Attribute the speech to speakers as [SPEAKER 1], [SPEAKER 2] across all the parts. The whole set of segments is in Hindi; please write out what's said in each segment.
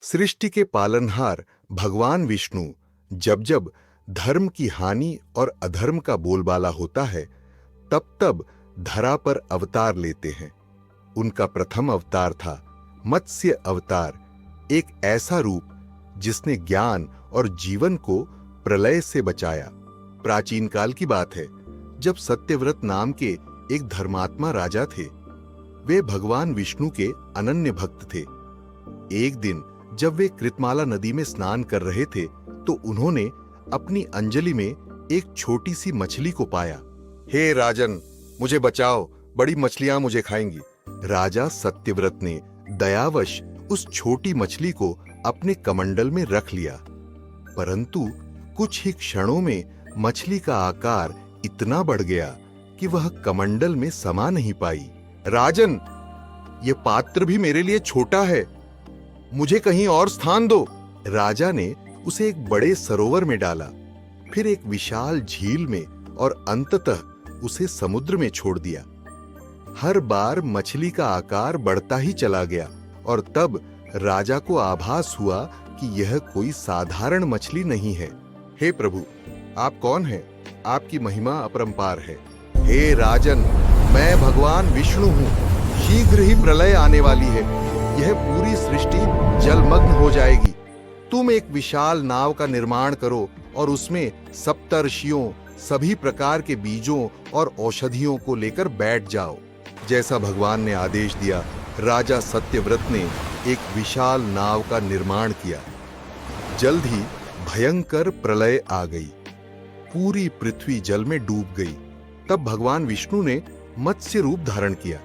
[SPEAKER 1] सृष्टि के पालनहार भगवान विष्णु जब जब धर्म की हानि और अधर्म का बोलबाला होता है, तब तब धरा पर अवतार लेते हैं। उनका प्रथम अवतार था मत्स्य अवतार, एक ऐसा रूप जिसने ज्ञान और जीवन को प्रलय से बचाया। प्राचीन काल की बात है, जब सत्यव्रत नाम के एक धर्मात्मा राजा थे। वे भगवान विष्णु के अनन्य भक्त थे। एक दिन जब वे कृतमाला नदी में स्नान कर रहे थे, तो उन्होंने अपनी अंजलि में एक छोटी सी मछली को पाया। हे राजन, मुझे बचाओ, बड़ी मछलियां मुझे खाएंगी। राजा सत्यव्रत ने दयावश उस छोटी मछली को अपने कमंडल में रख लिया, परंतु कुछ ही क्षणों में मछली का आकार इतना बढ़ गया कि वह कमंडल में समा नहीं पाई। राजन, यह पात्र भी मेरे लिए छोटा है, मुझे कहीं और स्थान दो। राजा ने उसे एक बड़े सरोवर में डाला, फिर एक विशाल झील में और अंततः उसे समुद्र में छोड़ दिया। हर बार मछली का आकार बढ़ता ही चला गया और तब राजा को आभास हुआ कि यह कोई साधारण मछली नहीं है। हे प्रभु, आप कौन हैं? आपकी महिमा अपरंपार है। हे राजन, मैं भगवान विष्णु हूँ। शीघ्र ही प्रलय आने वाली है। यह पूरी सृष्टि जलमग्न हो जाएगी। तुम एक विशाल नाव का निर्माण करो और उसमें सप्तर्षियों, सभी प्रकार के बीजों और औषधियों को लेकर बैठ जाओ। जैसा भगवान ने आदेश दिया, राजा सत्यव्रत ने एक विशाल नाव का निर्माण किया। जल्द ही भयंकर प्रलय आ गई। पूरी पृथ्वी जल में डूब गई। तब भगवान विष्णु ने मत्स्य रूप धारण किया।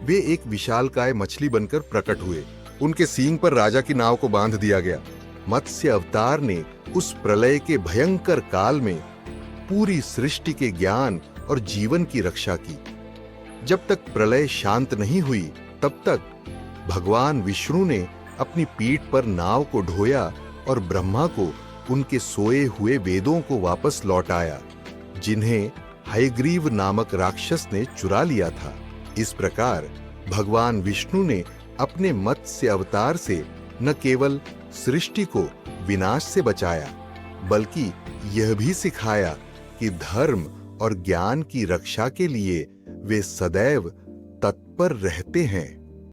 [SPEAKER 1] वे एक विशालकाय मछली बनकर प्रकट हुए। उनके सींग पर राजा की नाव को बांध दिया गया। मत्स्य अवतार ने उस प्रलय के भयंकर काल में पूरी सृष्टि के ज्ञान और जीवन की रक्षा की। जब तक प्रलय शांत नहीं हुई, तब तक भगवान विष्णु ने अपनी पीठ पर नाव को ढोया और ब्रह्मा को उनके सोए हुए वेदों को वापस लौटाया, जिन्हें हयग्रीव नामक राक्षस ने चुरा लिया था। इस प्रकार भगवान विष्णु ने अपने मत्स्य अवतार से न केवल सृष्टि को विनाश से बचाया, बल्कि यह भी सिखाया कि धर्म और ज्ञान की रक्षा के लिए वे सदैव तत्पर रहते हैं।